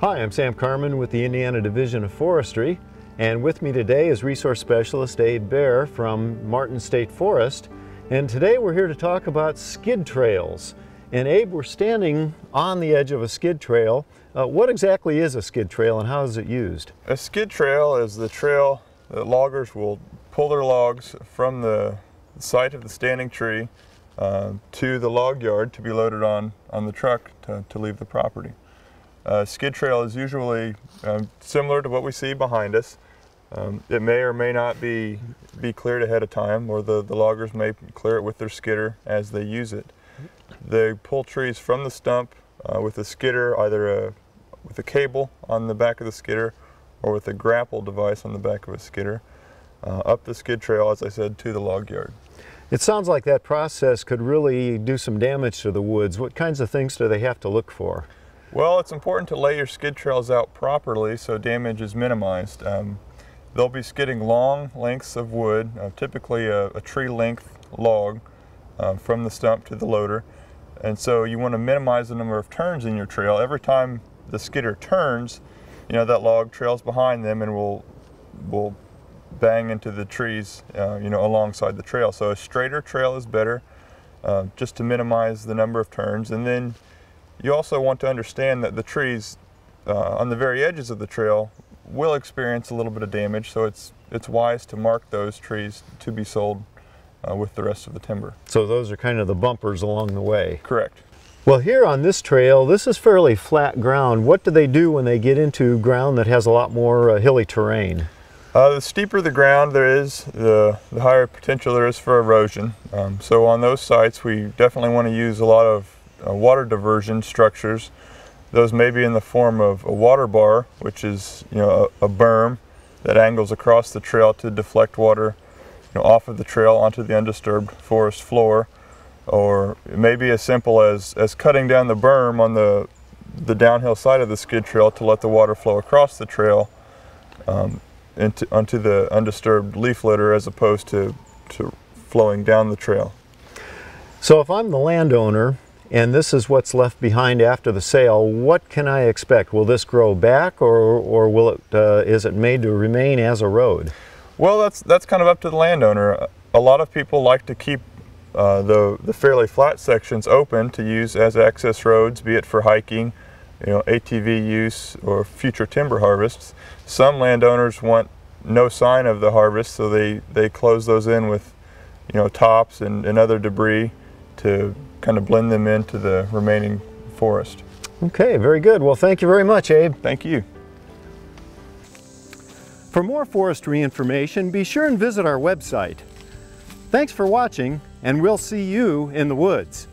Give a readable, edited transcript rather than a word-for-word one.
Hi, I'm Sam Carman with the Indiana Division of Forestry, and with me today is Resource Specialist Abe Bear from Martin State Forest. And today we're here to talk about skid trails. And Abe, we're standing on the edge of a skid trail. What exactly is a skid trail and how is it used? A skid trail is the trail that loggers will pull their logs from the site of the standing tree to the log yard to be loaded on the truck to leave the property. Skid trail is usually similar to what we see behind us. It may or may not be cleared ahead of time, or the loggers may clear it with their skidder as they use it. They pull trees from the stump with a skidder, either with a cable on the back of the skidder or with a grapple device on the back of a skidder, up the skid trail, as I said, to the log yard. It sounds like that process could really do some damage to the woods. What kinds of things do they have to look for? Well, it's important to lay your skid trails out properly so damage is minimized. They'll be skidding long lengths of wood, typically a tree length log from the stump to the loader. And so you want to minimize the number of turns in your trail. Every time the skidder turns, that log trails behind them and will bang into the trees alongside the trail. So a straighter trail is better, just to minimize the number of turns. And then you also want to understand that the trees on the very edges of the trail will experience a little bit of damage, so it's wise to mark those trees to be sold with the rest of the timber. So those are kind of the bumpers along the way. Correct. Well, here on this trail, this is fairly flat ground. What do they do when they get into ground that has a lot more hilly terrain? The steeper the ground there is, the higher potential there is for erosion. So on those sites, we definitely want to use a lot of water diversion structures. Those may be in the form of a water bar, which is a berm that angles across the trail to deflect water off of the trail onto the undisturbed forest floor. Or it may be as simple as cutting down the berm on the downhill side of the skid trail to let the water flow across the trail onto the undisturbed leaf litter, as opposed to flowing down the trail. So if I'm the landowner and this is what's left behind after the sale, what can I expect? Will this grow back, or will it, is it made to remain as a road? Well, that's kind of up to the landowner. A lot of people like to keep the fairly flat sections open to use as access roads, be it for hiking, ATV use, or future timber harvests. Some landowners want no sign of the harvest, so they close those in with tops and other debris to kind of blend them into the remaining forest. Okay, very good. Well, thank you very much, Abe. Thank you. For more forestry information, be sure and visit our website. Thanks for watching, and we'll see you in the woods.